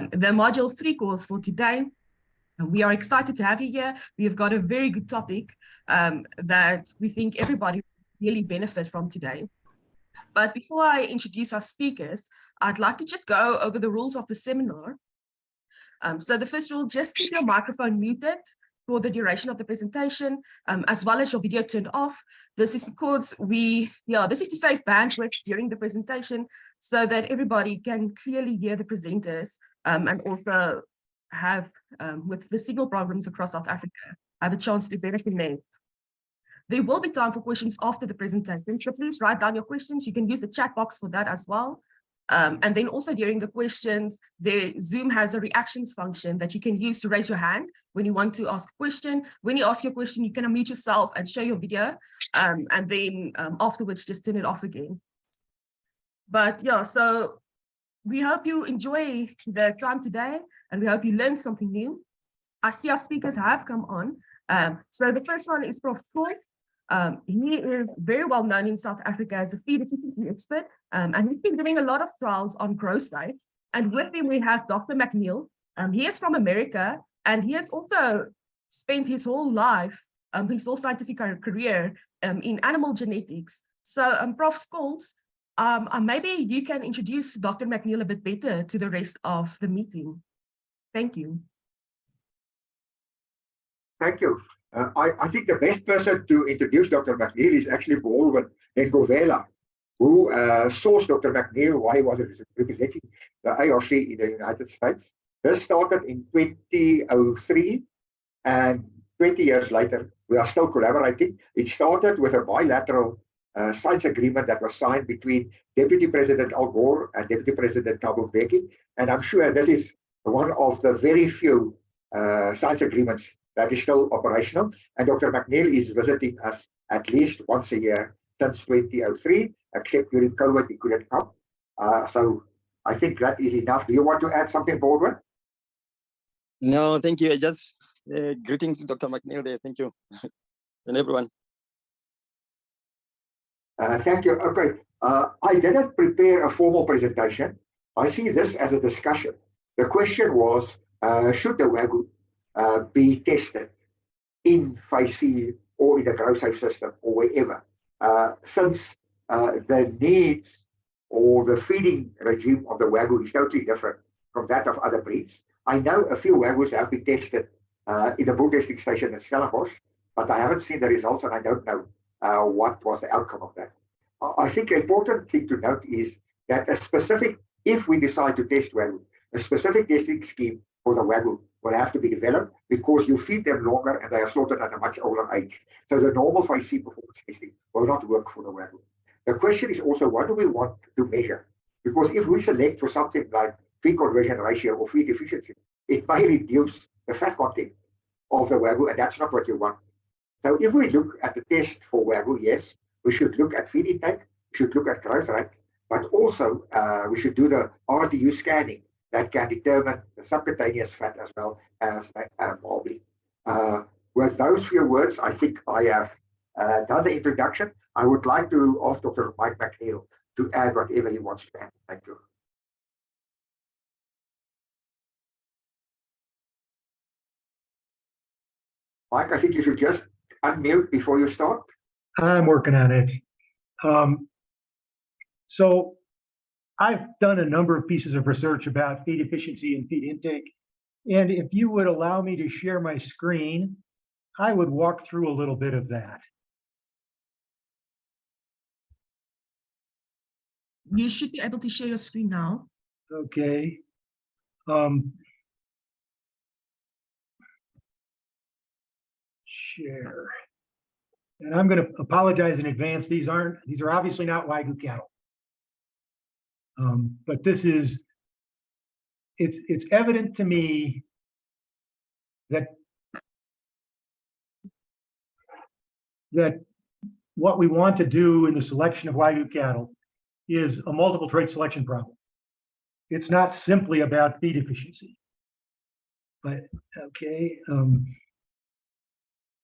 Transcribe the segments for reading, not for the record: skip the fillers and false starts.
The Module 3 course for today. We are excited to have you here. We have got a very good topic that we think everybody really benefit from today. But before I introduce our speakers, I'd like to just go over the rules of the seminar. So the first rule, just keep your microphone muted for the duration of the presentation, as well as your video turned off. This is because this is to save bandwidth during the presentation so that everybody can clearly hear the presenters and also have, with the signal problems across South Africa, have a chance to better connect. There will be time for questions after the presentation, so please write down your questions. You can use the chat box for that as well. And then also during the questions, Zoom has a reactions function that you can use to raise your hand when you want to ask a question. When you ask your question, you can unmute yourself and show your video, and then afterwards just turn it off again. But yeah, so we hope you enjoy the time today, and we hope you learn something new. I see our speakers have come on. So the first one is Prof. Troy. He is very well known in South Africa as a feed efficiency expert, and he's been doing a lot of trials on growth sites. And with him, we have Dr. McNeil. He is from America, and he has also spent his whole life, his whole scientific career in animal genetics. So, Prof. Scholes, maybe you can introduce Dr. McNeil a bit better to the rest of the meeting. Thank you. Thank you. I think the best person to introduce Dr. McNeil is actually Baldwin Ngovela, who sourced Dr. McNeil while he was representing the ARC in the United States. This started in 2003, and 20 years later, we are still collaborating. It started with a bilateral science agreement that was signed between Deputy President Al Gore and Deputy President Thabo Mbeki, and I'm sure this is one of the very few science agreements that is still operational, and Dr. McNeil is visiting us at least once a year since 2003, except during COVID, he couldn't come. So I think that is enough. Do you want to add something, Baldwin? No, thank you. Just greetings to Dr. McNeil there. Thank you, and everyone. Thank you. Okay, I didn't prepare a formal presentation. I see this as a discussion. The question was, should the Wagyu be tested in phase C or in the growth safe system or wherever, since the needs or the feeding regime of the Wagyu is totally different from that of other breeds. I know a few Wagyus have been tested in the bull testing station at Stellenbosch, but I haven't seen the results and I don't know what was the outcome of that. I think the important thing to note is that if we decide to test Wagyu, a specific testing scheme for the Wagyu will have to be developed because you feed them longer and they are slaughtered at a much older age. So the normal phase C performance testing will not work for the Wagyu. The question is also, what do we want to measure? Because if we select for something like feed conversion ratio or feed efficiency, it may reduce the fat content of the Wagyu, and that's not what you want. So if we look at the test for Wagyu, yes, we should look at feed intake, we should look at growth rate, but also we should do the RTU scanning that can determine the subcutaneous fat as well as the marbling. With those few words, I think I have done the introduction. I would like to ask Dr. Mike McNeil to add whatever he wants to add. Thank you. Mike, I think you should just unmute before you start. I'm working on it. So I've done a number of pieces of research about feed efficiency and feed intake. And if you would allow me to share my screen, I would walk through a little bit of that. You should be able to share your screen now. Okay. Share. And I'm going to apologize in advance. These are obviously not Wagyu cattle. But this is, it's evident to me that what we want to do in the selection of Wagyu cattle is a multiple trait selection problem. It's not simply about feed efficiency. But okay.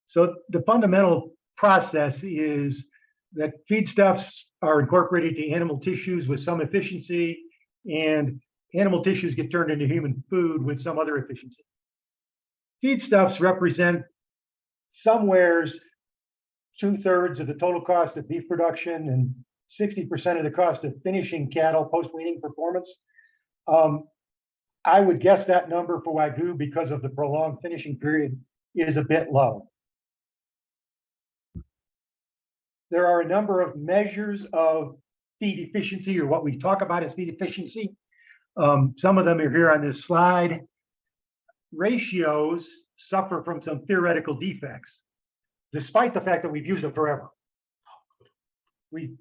So the fundamental process is that feedstuffs are incorporated to animal tissues with some efficiency, and animal tissues get turned into human food with some other efficiency. Feedstuffs represent somewheres 2/3 of the total cost of beef production and 60% of the cost of finishing cattle post-weaning performance. I would guess that number for Wagyu, because of the prolonged finishing period, is a bit low. There are a number of measures of feed efficiency, or what we talk about as feed efficiency. Some of them are here on this slide. Ratios suffer from some theoretical defects, despite the fact that we've used them forever. I mean,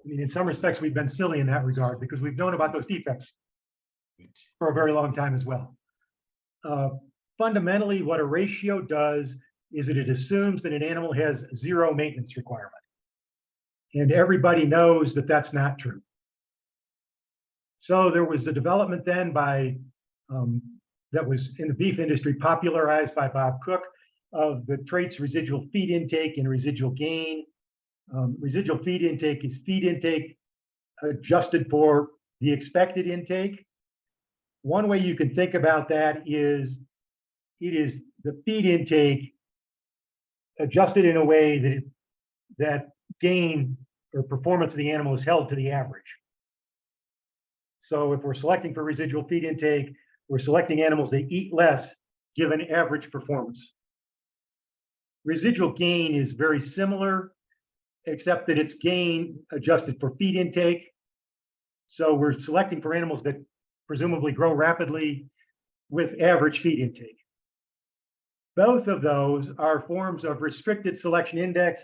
in some respects, we've been silly in that regard because we've known about those defects for a very long time as well. Fundamentally, what a ratio does is that it assumes that an animal has zero maintenance requirement. And everybody knows that that's not true. So there was the development then by, that was in the beef industry popularized by Bob Cook, of the traits residual feed intake and residual gain. Residual feed intake is feed intake adjusted for the expected intake. One way you can think about that is it is the feed intake adjusted in a way that gain or performance of the animal is held to the average. So if we're selecting for residual feed intake, we're selecting animals that eat less given average performance. Residual gain is very similar, except that it's gain adjusted for feed intake. So we're selecting for animals that presumably grow rapidly with average feed intake. Both of those are forms of restricted selection index,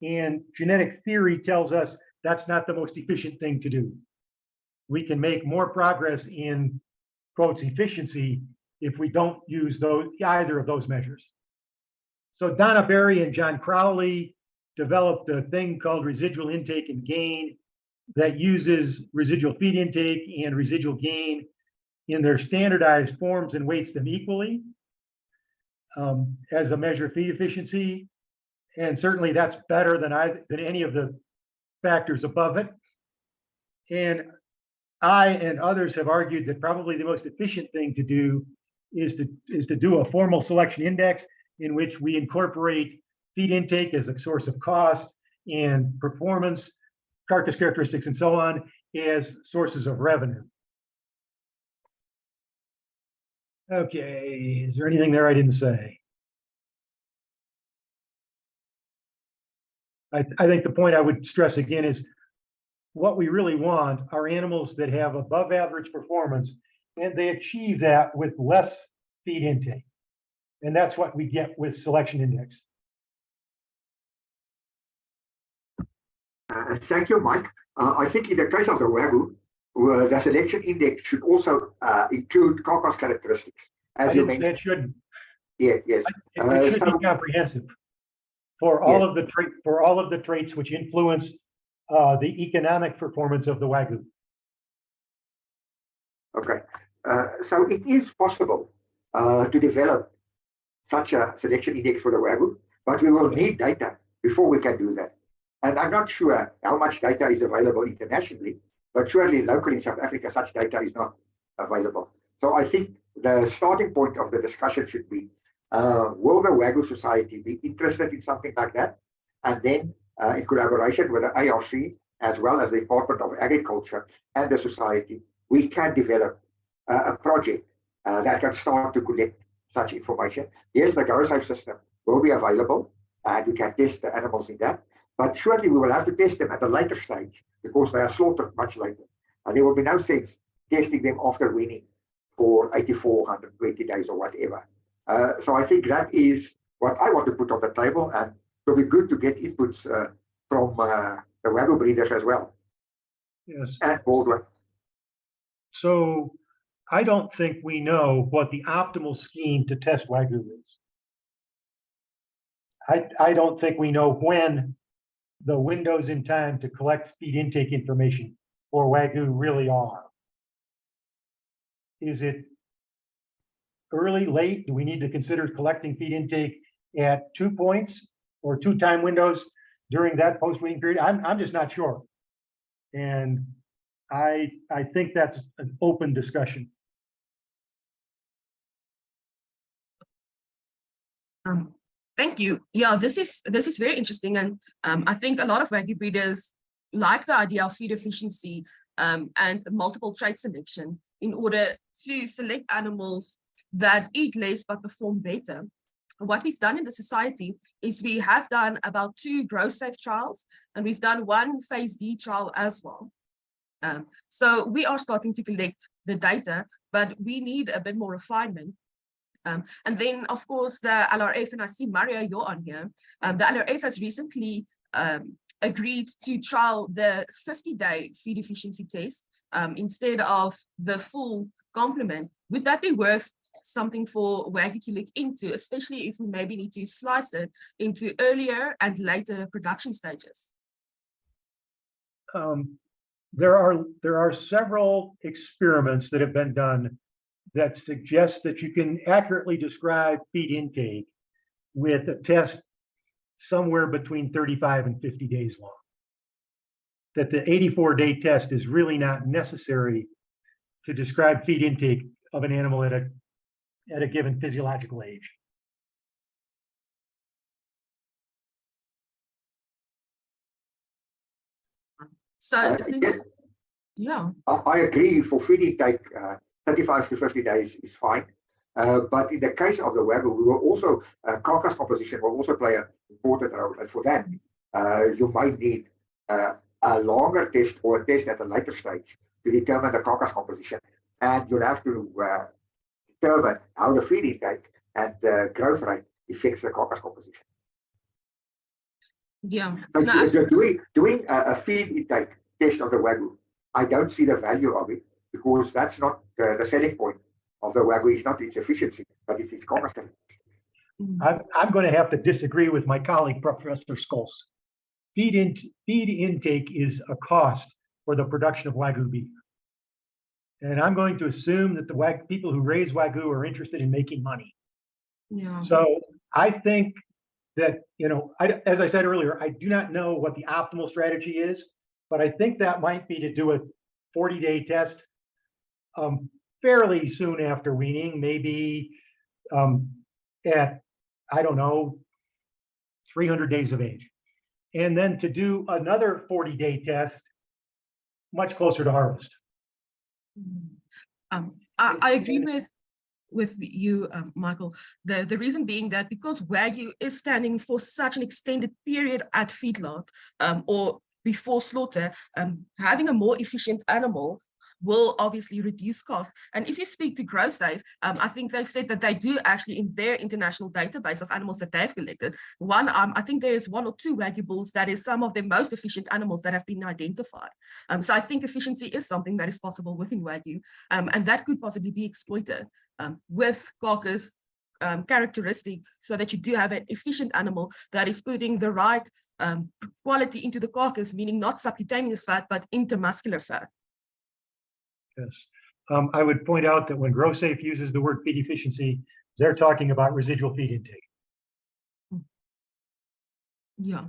and genetic theory tells us that's not the most efficient thing to do. We can make more progress in, quotes, efficiency if we don't use either of those measures. So Donna Berry and John Crowley developed a thing called residual intake and gain that uses residual feed intake and residual gain in their standardized forms and weights them equally as a measure of feed efficiency. And certainly that's better than any of the factors above it. And I and others have argued that probably the most efficient thing to do is to do a formal selection index in which we incorporate feed intake as a source of cost and performance, carcass characteristics, and so on as sources of revenue. Okay, is there anything there I didn't say? I think the point I would stress again is what we really want are animals that have above average performance, and they achieve that with less feed intake. And that's what we get with selection index. Thank you, Mike. I think in the case of the Wagyu, the selection index should also include carcass characteristics, as you mentioned. It shouldn't. Yeah, yes. It should be comprehensive for all of the traits which influence the economic performance of the Wagyu. Okay, so it is possible to develop such a selection index for the Wagyu, but we will need data before we can do that. And I'm not sure how much data is available internationally, but surely locally in South Africa, such data is not available. So I think the starting point of the discussion should be, will the Wagyu Society be interested in something like that? And then in collaboration with the ARC, as well as the Department of Agriculture and the society, we can develop a project that can start to collect such information. Yes, the GoSafe system will be available, and we can test the animals in that. But surely we will have to test them at a later stage because they are slaughtered much later. And there will be no sense testing them after weaning for 84, 120 days or whatever. So I think that is what I want to put on the table, and it'll be good to get inputs from the Wagyu breeders as well. Yes. And Baldwin. So I don't think we know what the optimal scheme to test Wagyu is. I don't think we know when the windows in time to collect feed intake information for Wagyu really are. Is it early, late? Do we need to consider collecting feed intake at 2 points or 2 time windows during that post-weaning period? I'm just not sure. And I think that's an open discussion. Thank you. Yeah, this is very interesting, and I think a lot of Wagyu breeders like the idea of feed efficiency and multiple trait selection in order to select animals that eat less but perform better. What we've done in the society is we have done about 2 growth safe trials, and we've done 1 phase D trial as well. So we are starting to collect the data, but we need a bit more refinement. And then, of course, the LRF, and I see Mario, you're on here. The LRF has recently agreed to trial the 50-day feed efficiency test instead of the full complement. Would that be worth something for Wagyu to look into, especially if we maybe need to slice it into earlier and later production stages? There are several experiments that have been done that suggest that you can accurately describe feed intake with a test somewhere between 35 and 50 days long. That the 84-day test is really not necessary to describe feed intake of an animal at a given physiological age. Yeah. I agree. For feed intake, 35 to 50 days is fine. But in the case of the Wagyu, we will also, carcass composition will also play an important role. And for that, you might need a longer test or a test at a later stage to determine the carcass composition. And you'll have to determine how the feed intake and the growth rate affects the carcass composition. Yeah. So if you're doing a feed intake test of the Wagyu, I don't see the value of it, because that's not the selling point of the Wagyu. It's not its efficiency, but it's its carcass. I'm going to have to disagree with my colleague, Professor Scholz. Feed intake is a cost for the production of Wagyu beef. And I'm going to assume that the people who raise Wagyu are interested in making money. Yeah. So I think that, as I said earlier, I do not know what the optimal strategy is, but I think that might be to do a 40-day test fairly soon after weaning, maybe at, I don't know, 300 days of age. And then to do another 40-day test much closer to harvest. I agree with you, Michael. The reason being that because Wagyu is standing for such an extended period at feedlot or before slaughter, having a more efficient animal will obviously reduce costs. And if you speak to GrowSafe, I think they've said that they do actually, in their international database of animals that they've collected, I think there's 1 or 2 Wagyu bulls that is some of the most efficient animals that have been identified. So I think efficiency is something that is possible within Wagyu, and that could possibly be exploited with carcass characteristic, so that you do have an efficient animal that is putting the right quality into the carcass, meaning not subcutaneous fat, but intermuscular fat. Yes. I would point out that when GrowSafe uses the word feed efficiency, they're talking about residual feed intake. Yeah.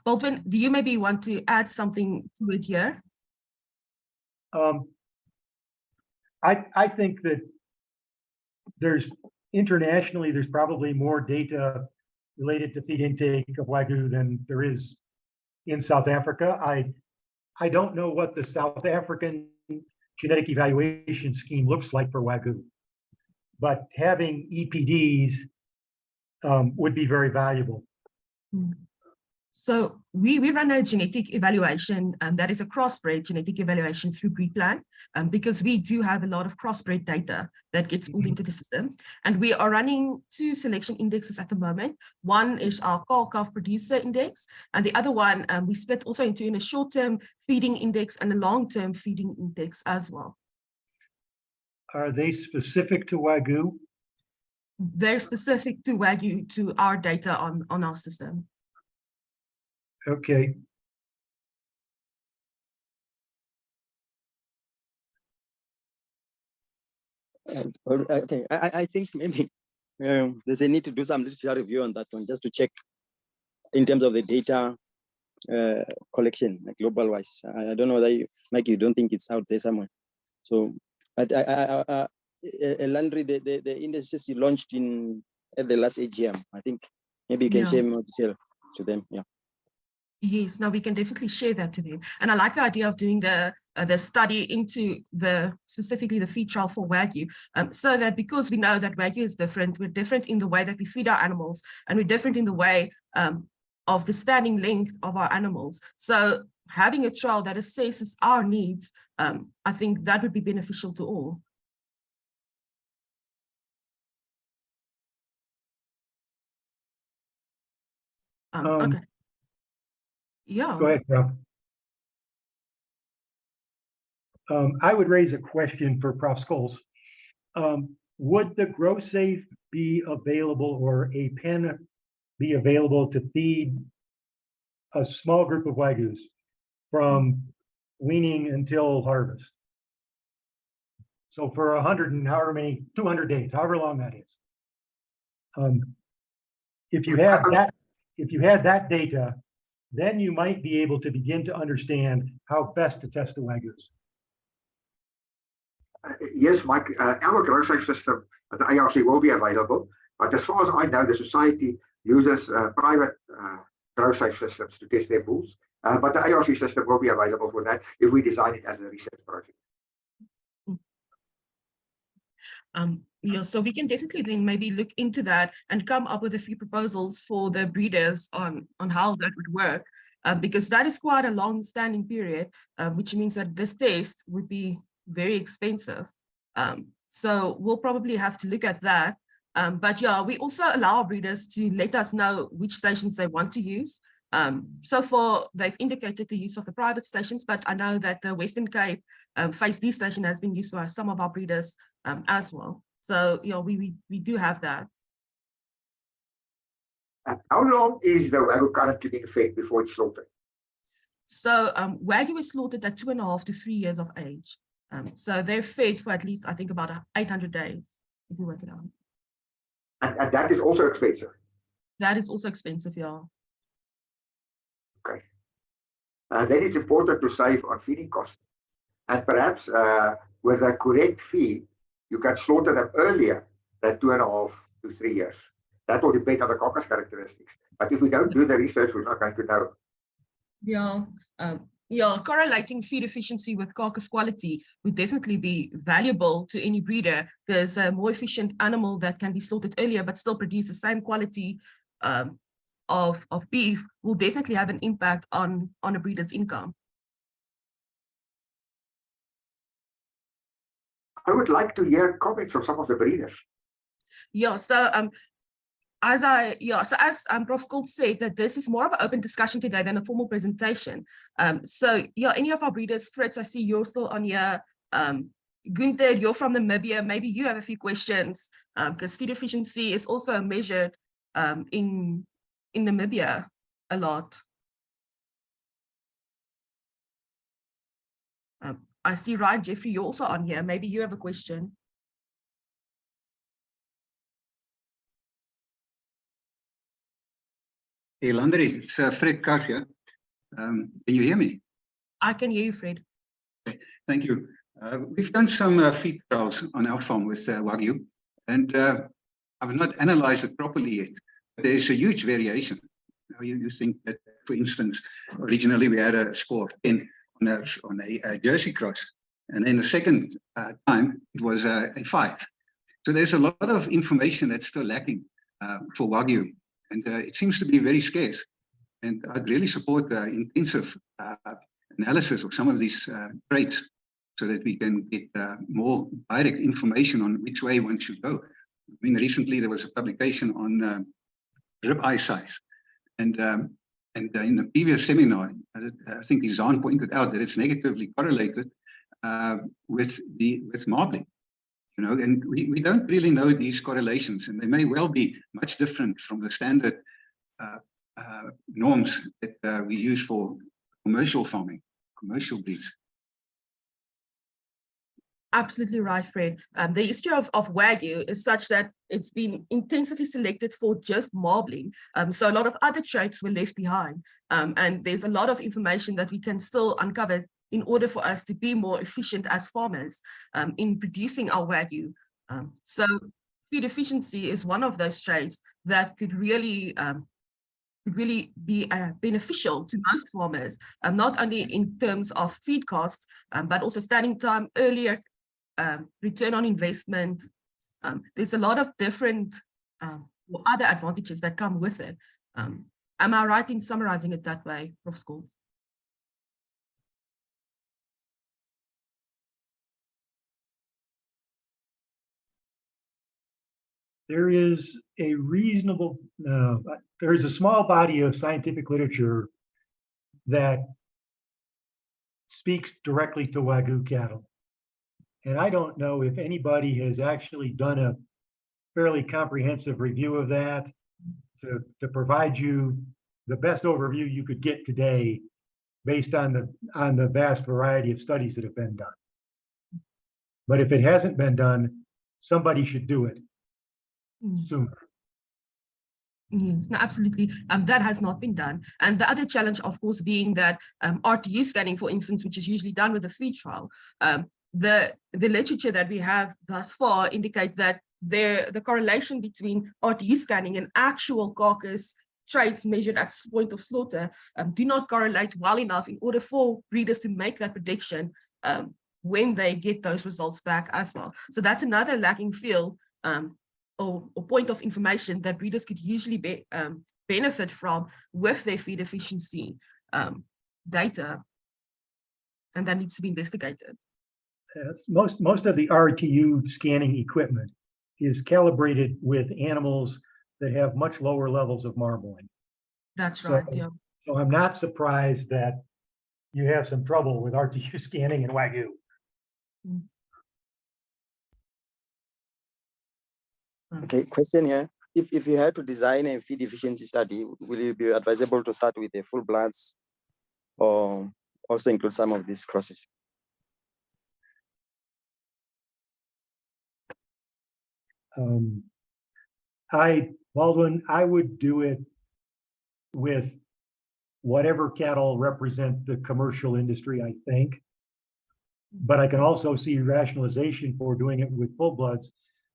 Baldwin, do you maybe want to add something to it here? I think that internationally, there's probably more data related to feed intake of Wagyu than there is in South Africa. I don't know what the South African genetic evaluation scheme looks like for Wagyu, but having EPDs would be very valuable. So we run a genetic evaluation, and that is a crossbred genetic evaluation through BreedPlan, because we do have a lot of crossbred data that gets pulled into the system. And we are running 2 selection indexes at the moment. One is our calf producer index, and the other one we split also into a short-term feeding index and a long-term feeding index as well. Are they specific to Wagyu? They're specific to Wagyu, to our data on our system. Okay. Okay, I think maybe there's a need to do some literature review on that one, just to check in terms of the data collection, like global wise. I don't know whether you, Mike, you don't think it's out there somewhere. So, but Landry, the indices you launched at the last AGM, I think maybe you can share more detail to them. Yeah. Yes, no, we can definitely share that to them. And I like the idea of doing the study into specifically the feed trial for Wagyu, so that because we know that Wagyu is different, we're different in the way that we feed our animals, and we're different in the way of the standing length of our animals. So having a trial that assesses our needs, I think that would be beneficial to all. Okay. Yeah. Go ahead, Prof. I would raise a question for Prof. Scholes. Would the Grow Safe be available, or a pen be available to feed a small group of Wagyus from weaning until harvest? So for 100 and however many, 200 days, however long that is. If you had that data, then you might be able to begin to understand how best to test the Wagyus. Yes, Mike, our Grow Safe system at the ARC will be available, but as far as I know, the society uses private Grow Safe systems to test their bulls, but the ARC system will be available for that if we design it as a research project. Yeah, so we can definitely then maybe look into that and come up with a few proposals for the breeders on how that would work, because that is quite a long-standing period, which means that this test would be very expensive. So we'll probably have to look at that. But yeah, we also allow breeders to let us know which stations they want to use. So far, they've indicated the use of the private stations, but I know that the Western Cape Phase D station has been used by some of our breeders as well. So, you know, we do have that. How long is the Wagyu currently being fed before it's slaughtered? So Wagyu is slaughtered at 2.5 to 3 years of age. So they're fed for at least, I think, about 800 days, if you work it out. And that is also expensive? That is also expensive, yeah. Okay. Then it's important to save on feeding costs. And perhaps with a correct feed, you can slaughter them earlier than 2.5 to 3 years. That will depend on the carcass characteristics. But if we don't do the research, we're not going to know. Yeah, yeah, correlating feed efficiency with carcass quality would definitely be valuable to any breeder, because a more efficient animal that can be slaughtered earlier but still produce the same quality of beef will definitely have an impact on a breeder's income. I would like to hear comments from some of the breeders. Yeah, so as Prof. Scholes said, that this is more of an open discussion today than a formal presentation. So yeah, any of our breeders, Fritz, I see you're still on here. Gunther, you're from Namibia. Maybe you have a few questions, because feed efficiency is also measured in Namibia a lot. I see Ryan Jeffrey, you're also on here. Maybe you have a question. Hey, Landry, it's Fred Kasia. Can you hear me? I can hear you, Fred. Okay, thank you. We've done some feed trials on our farm with Wagyu, and I've not analyzed it properly yet. But there's a huge variation. You think that, for instance, originally we had a score of 10 on a Jersey cross, and then the second time it was a 5. So there's a lot of information that's still lacking for Wagyu. And it seems to be very scarce. And I'd really support the intensive analysis of some of these traits so that we can get more direct information on which way one should go. I mean, recently there was a publication on ribeye size. And in the previous seminar, I think Izan pointed out that it's negatively correlated with marbling. You know, and we don't really know these correlations, and they may well be much different from the standard norms that we use for commercial farming, commercial breeds. Absolutely right, Fred. The history of Wagyu is such that it's been intensively selected for just marbling. So a lot of other traits were left behind. And there's a lot of information that we can still uncover in order for us to be more efficient as farmers in producing our Wagyu. So feed efficiency is one of those traits that could really be beneficial to most farmers, not only in terms of feed costs, but also standing time, earlier return on investment. There's a lot of different or other advantages that come with it. Am I right in summarizing it that way, Prof. Scholes? There is a small body of scientific literature that speaks directly to Wagyu cattle. And I don't know if anybody has actually done a fairly comprehensive review of that to provide you the best overview you could get today based on the vast variety of studies that have been done. But if it hasn't been done, somebody should do it sooner. Yes, no, absolutely. That has not been done. And the other challenge, of course, being that RTU scanning, for instance, which is usually done with a feed trial, the literature that we have thus far indicate that the correlation between RTU scanning and actual carcass traits measured at point of slaughter do not correlate well enough in order for breeders to make that prediction when they get those results back as well. So that's another lacking field or point of information that breeders could usually benefit from with their feed efficiency data, and that needs to be investigated. Most of the RTU scanning equipment is calibrated with animals that have much lower levels of marbling. That's right, yeah. So I'm not surprised that you have some trouble with RTU scanning in Wagyu. Okay, question here. If you had to design a feed efficiency study, will it be advisable to start with the full bloods or also include some of these crosses? Baldwin, I would do it with whatever cattle represent the commercial industry, I think. But I can also see rationalization for doing it with full bloods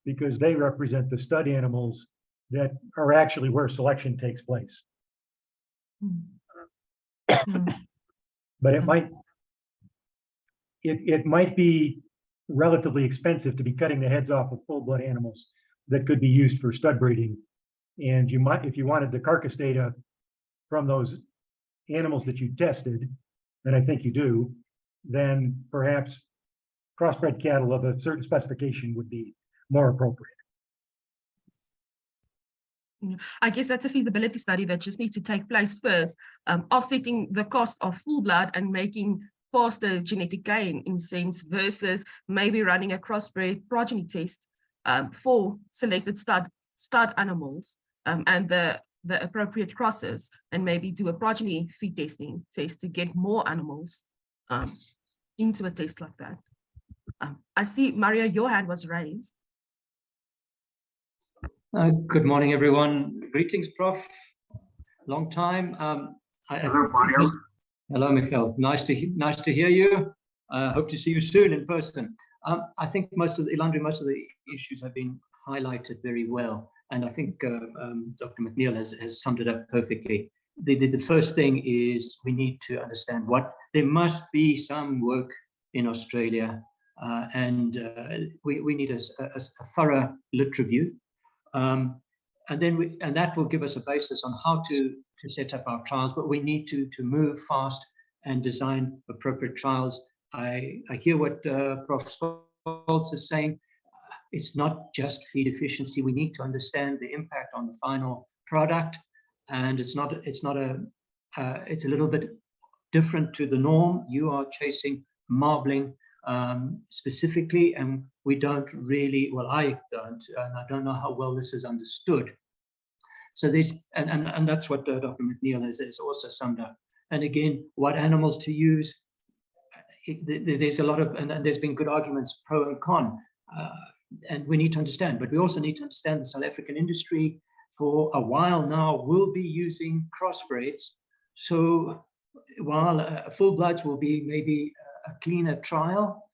because they represent the stud animals that are actually where selection takes place. But it might be relatively expensive to be cutting the heads off of full blood animals that could be used for stud breeding. And you might, if you wanted the carcass data from those animals that you tested, and I think you do, then perhaps crossbred cattle of a certain specification would be more appropriate. I guess that's a feasibility study that just needs to take place first, offsetting the cost of full blood and making faster genetic gain in sense versus maybe running a crossbred progeny test for selected stud animals and the appropriate crosses, and maybe do a progeny feed testing test to get more animals into a test like that. I see, Mario, your hand was raised. Good morning, everyone. Greetings, Prof. Long time. Hello, Mario. Hello, Michael. Nice to hear you. Hope to see you soon in person. I think most of the issues have been highlighted very well, and I think Dr. McNeil has summed it up perfectly. The first thing is we need to understand there must be some work in Australia, and we need a thorough lit review. And that will give us a basis on how to set up our trials, but we need to move fast and design appropriate trials. I hear what Prof. Scholes is saying. It's not just feed efficiency. We need to understand the impact on the final product, and it's a little bit different to the norm. You are chasing marbling specifically, and we don't really, well, I don't, and I don't know how well this is understood. So and that's what Dr. McNeil has also summed up. And again, what animals to use, there's a lot of, and there's been good arguments pro and con, and we need to understand, but we also need to understand the South African industry for a while now will be using crossbreds. So while full bloods will be maybe a cleaner trial,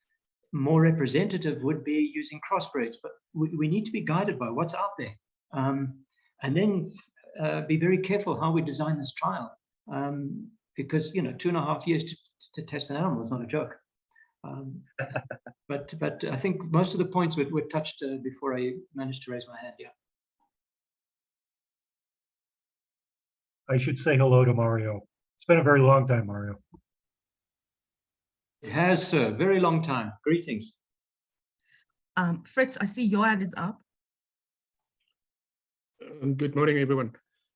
more representative would be using crossbreds, but we need to be guided by what's out there. And then be very careful how we design this trial, because 2.5 years to test an animal is not a joke. But I think most of the points were touched before I managed to raise my hand. Yeah. I should say hello to Mario. It's been a very long time, Mario. It has, sir. Very long time. Greetings. Fritz, I see your hand is up. Good morning, everyone.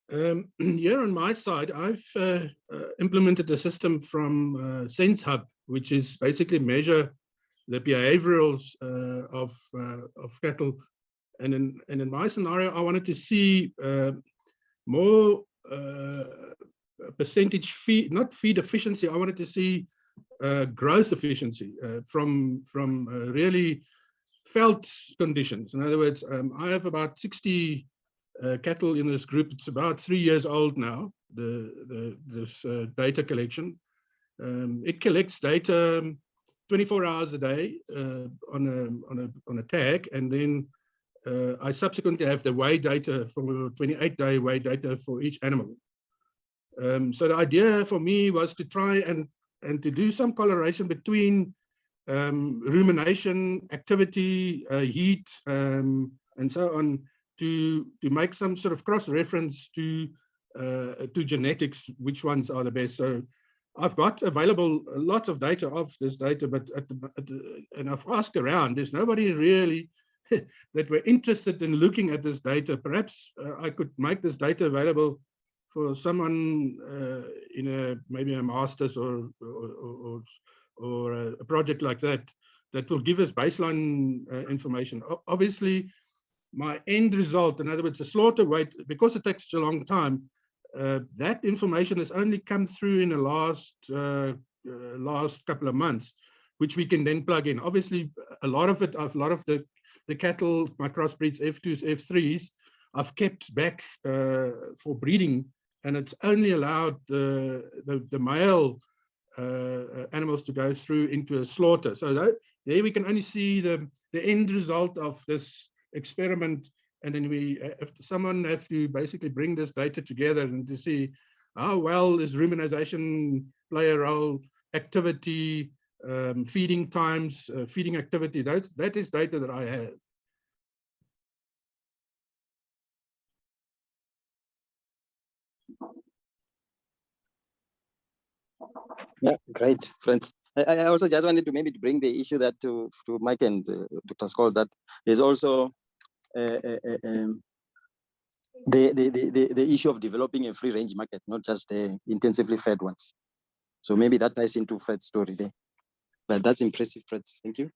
Here on my side, I've implemented a system from Sense Hub, which is basically measure the behaviorals of cattle. And in my scenario, I wanted to see more percentage feed, not feed efficiency. I wanted to see growth efficiency from really felt conditions. In other words, I have about 60 cattle in this group. It's about 3 years old now, this data collection. It collects data 24 hours a day on a tag, and then I subsequently have the weigh data for 28-day weigh data for each animal. So the idea for me was to try and to do some correlation between rumination, activity, heat, and so on, to make some sort of cross-reference to genetics, which ones are the best. So I've got available lots of data of this data, but and I've asked around, there's nobody really that were interested in looking at this data. Perhaps I could make this data available for someone in maybe a master's or a project like that will give us baseline information. Obviously, my end result, in other words, the slaughter weight, because it takes such a long time, that information has only come through in the last couple of months, which we can then plug in. Obviously, a lot of the cattle, my crossbreeds, F2s, F3s, I've kept back for breeding, and it's only allowed the male animals to go through into a slaughter. So there we can only see the end result of this experiment, and then someone have to basically bring this data together and to see how well is rumination play a role, activity, feeding times, feeding activity. That is data that I have. Yeah, great, friends. I also just wanted to maybe bring the issue that to Mike and Dr. Scholes, that there's also the issue of developing a free range market, not just the intensively fed ones. So maybe that ties into Fred's story there. But that's impressive, Fred. Thank you.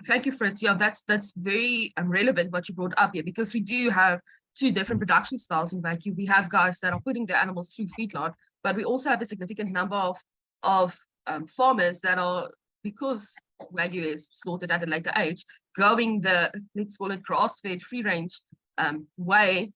Thank you, Fritz. Yeah, that's very relevant what you brought up here, because we do have two different production styles in Wagyu. We have guys that are putting their animals through feedlot, but we also have a significant number of farmers that are, because Wagyu is slaughtered at a later age, going the, let's call it, grass-fed free range way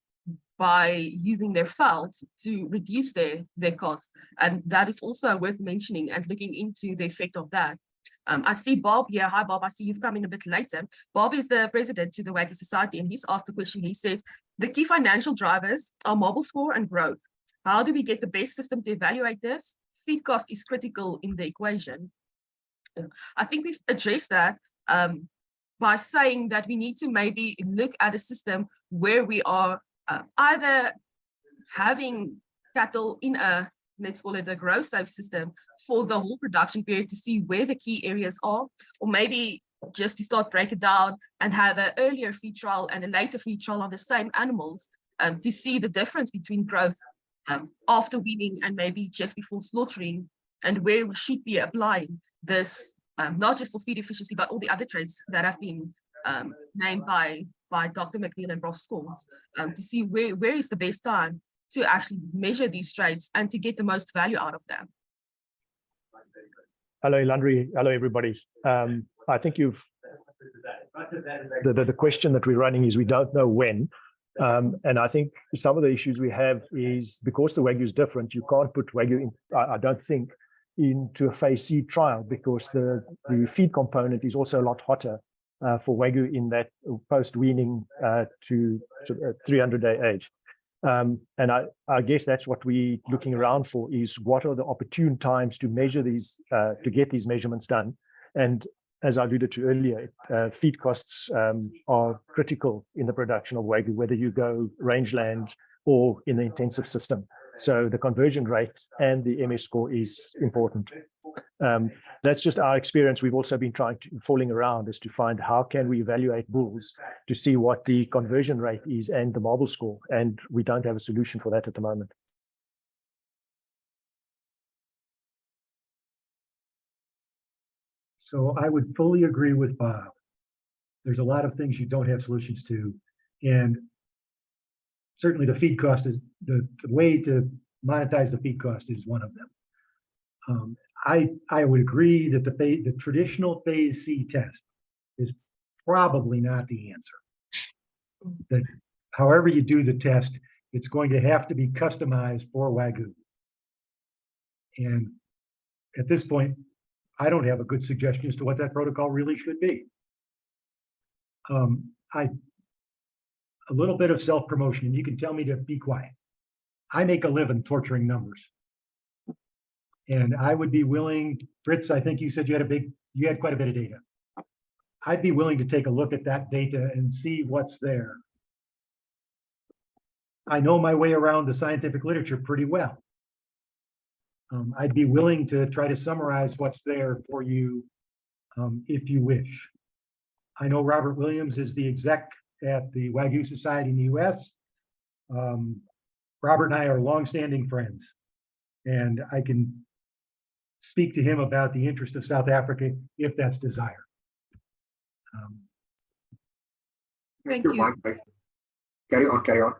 by using their felt to reduce their cost. And that is also worth mentioning and looking into the effect of that. I see Bob here. Hi, Bob. I see you've come in a bit later. Bob is the president to the Wagyu Society, and he's asked a question. He says, the key financial drivers are marble score and growth. How do we get the best system to evaluate this? Feed cost is critical in the equation. I think we've addressed that by saying that we need to maybe look at a system where we are either having cattle in a, let's call it a grow safe system for the whole production period to see where the key areas are, or maybe just to start break it down and have an earlier feed trial and a later feed trial on the same animals to see the difference between growth after weaning and maybe just before slaughtering, and where we should be applying this, not just for feed efficiency, but all the other traits that have been named by Dr. McNeil and Prof. Scholes, to see where is the best time to actually measure these traits and to get the most value out of them. Hello, Landry. Hello, everybody. I think you've the question that we're running is we don't know when. And I think some of the issues we have is because the Wagyu is different, you can't put Wagyu in, I don't think, into a phase C trial because the feed component is also a lot hotter for Wagyu in that post-weaning to 300-day age. And I guess that's what we're looking around for is what are the opportune times to measure these, to get these measurements done. And as I alluded to earlier, feed costs are critical in the production of Wagyu, whether you go rangeland or in the intensive system. So the conversion rate and the MS score is important. That's just our experience. We've also been fooling around as to find how can we evaluate bulls to see what the conversion rate is and the marble score. And we don't have a solution for that at the moment. So I would fully agree with Bob. There's a lot of things you don't have solutions to. And certainly the feed cost is the way to monetize the feed cost is one of them. I would agree that the traditional phase C test is probably not the answer. That however you do the test, it's going to have to be customized for Wagyu. And at this point, I don't have a good suggestion as to what that protocol really should be. A little bit of self-promotion, and you can tell me to be quiet. I make a living torturing numbers. And I would be willing, Fritz, I think you said you had quite a bit of data. I'd be willing to take a look at that data and see what's there. I know my way around the scientific literature pretty well. I'd be willing to try to summarize what's there for you if you wish. I know Robert Williams is the exec at the Wagyu Society in the US. Robert and I are longstanding friends, and I can speak to him about the interest of South Africa if that's desired. Thank you. Carry on.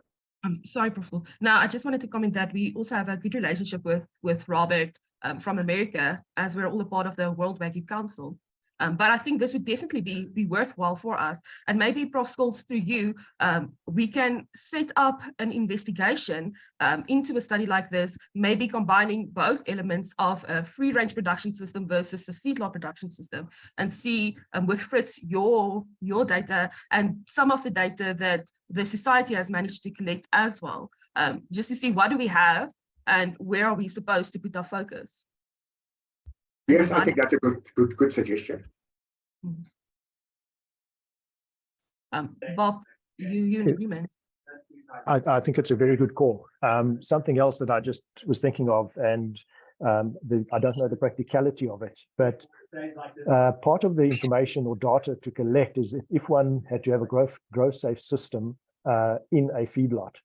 Sorry, Professor. Now, I just wanted to comment that we also have a good relationship with Robert from America, as we're all a part of the World Wagyu Council. But I think this would definitely be worthwhile for us. And maybe, Prof. Scholes, through you, we can set up an investigation into a study like this, maybe combining both elements of a free-range production system versus a feedlot production system, and see with Fritz your data and some of the data that the society has managed to collect as well, just to see what do we have and where are we supposed to put our focus. Yes, I think that's a good suggestion. Bob, you in agreement? I think it's a very good call. Something else that I just was thinking of, and I don't know the practicality of it, but part of the information or data to collect is if one had to have a growth safe system in a feedlot,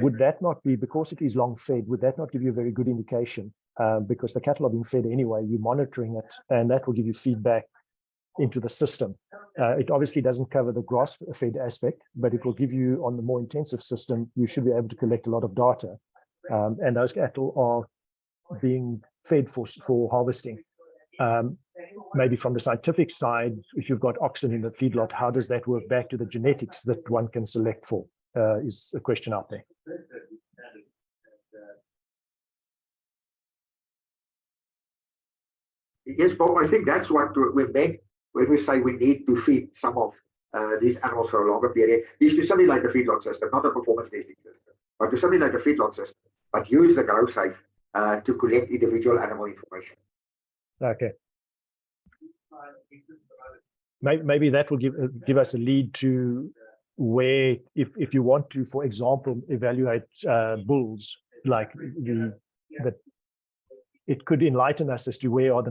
would that not be, because it is long fed, would that not give you a very good indication? Because the cattle are being fed anyway, you're monitoring it, and that will give you feedback into the system. It obviously doesn't cover the grass-fed aspect, but it will give you, on the more intensive system, you should be able to collect a lot of data. And those cattle are being fed for harvesting. Maybe from the scientific side, if you've got oxen in the feedlot, how does that work back to the genetics that one can select for, is a question out there. Yes, Bob, I think that's what we meant when we say we need to feed some of these animals for a longer period, is to something like a feedlot system, not a performance testing system, but to something like a feedlot system, but use the growth safe to collect individual animal information. Okay. Maybe that will give us a lead to where, if you want to, for example, evaluate bulls, like that. It could enlighten us as to where are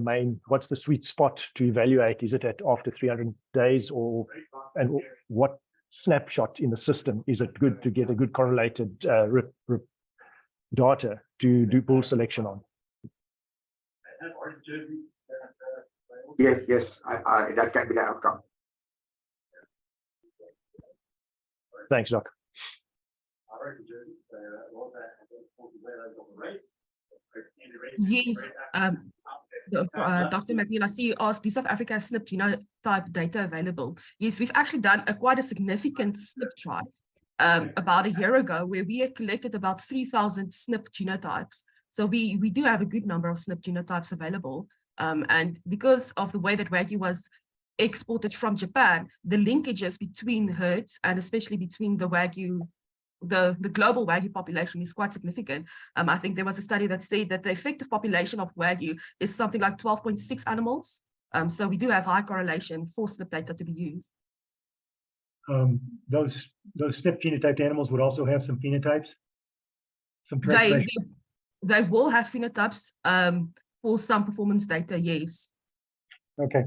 what's the sweet spot to evaluate? Is it after 300 days and what snapshot in the system? Is it good to get a good correlated data to do bull selection on? Yes, that can be the outcome. Thanks, Doc. Yes, Dr. McNeil, I see you asked, do South Africa have SNP genotype data available? Yes, we've actually done quite a significant SNP drive about a year ago, where we had collected about 3,000 SNP genotypes. So we do have a good number of SNP genotypes available. And because of the way that Wagyu was exported from Japan, the linkages between herds, and especially between the Wagyu, the global Wagyu population, is quite significant. I think there was a study that said that the effective population of Wagyu is something like 12.6 animals. So we do have high correlation for SNP data to be used. Those SNP genotyped animals would also have some phenotypes, some they will have phenotypes for some performance data, yes. Okay.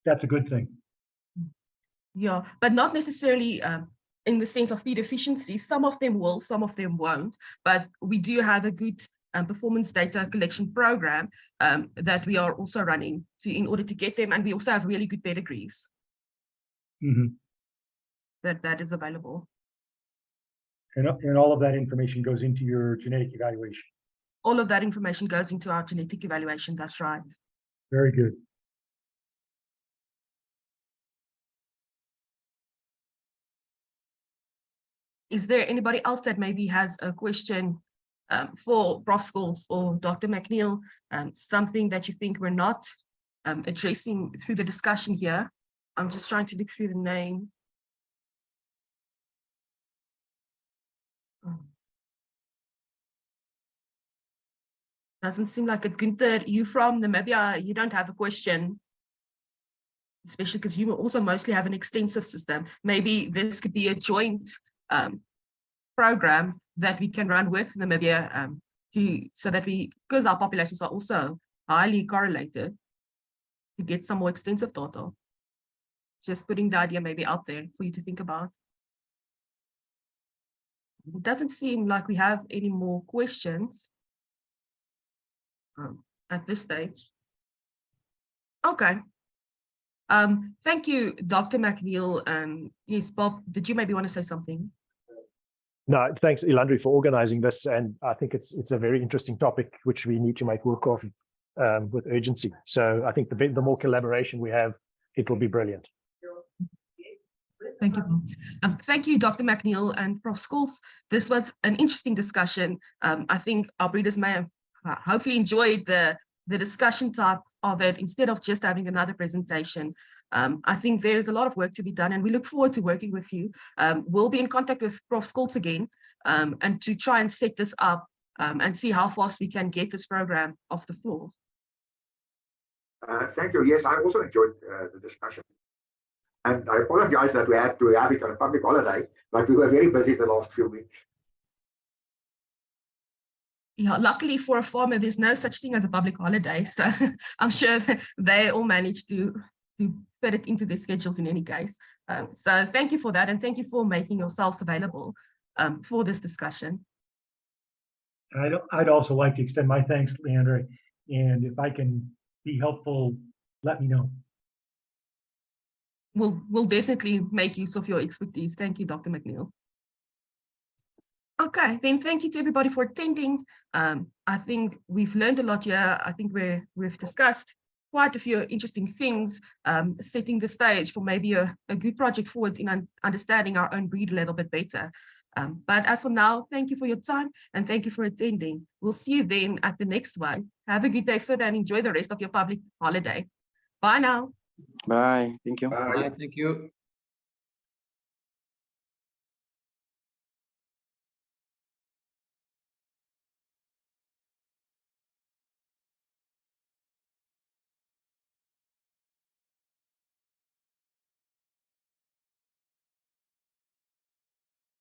That's a good thing. Yeah, but not necessarily in the sense of feed efficiency. Some of them will, some of them won't, but we do have a good performance data collection program that we are also running in order to get them, and we also have really good pedigrees that is available. And all of that information goes into your genetic evaluation. All of that information goes into our genetic evaluation, that's right. Very good. Is there anybody else that maybe has a question for Prof. Scholes or Dr. McNeil, something that you think we're not addressing through the discussion here? I'm just trying to look through the names. Doesn't seem like it. Gunther, you from Namibia, you don't have a question, especially because you also mostly have an extensive system. Maybe this could be a joint program that we can run with Namibia so that because our populations are also highly correlated, to get some more extensive data. Just putting the idea maybe out there for you to think about. It doesn't seem like we have any more questions at this stage. Okay. Thank you, Dr. McNeil. And yes, Bob, did you maybe want to say something? No, thanks, Ilandri, for organizing this. And I think it's a very interesting topic, which we need to make work of with urgency. So I think the more collaboration we have, it will be brilliant. Thank you. Thank you, Dr. McNeil and Prof. Scholes. This was an interesting discussion. I think our breeders may have hopefully enjoyed the discussion type of it instead of just having another presentation. I think there is a lot of work to be done, and we look forward to working with you. We'll be in contact with Prof. Scholes again and to try and set this up and see how fast we can get this program off the floor. Thank you. Yes, I also enjoyed the discussion. And I apologize that we had to have it on a public holiday, but we were very busy the last few weeks. Yeah, luckily for a farmer, there's no such thing as a public holiday. So I'm sure they all managed to fit it into their schedules in any case. So thank you for that. And thank you for making yourselves available for this discussion. I'd also like to extend my thanks, Leandra. And if I can be helpful, let me know. We'll definitely make use of your expertise. Thank you, Dr. McNeil. Okay, then thank you to everybody for attending. I think we've learned a lot here. I think we've discussed quite a few interesting things, setting the stage for maybe a good project forward in understanding our own breed a little bit better. But as for now, thank you for your time and thank you for attending. We'll see you then at the next one. Have a good day further and enjoy the rest of your public holiday. Bye now. Bye. Thank you. Bye. Thank you.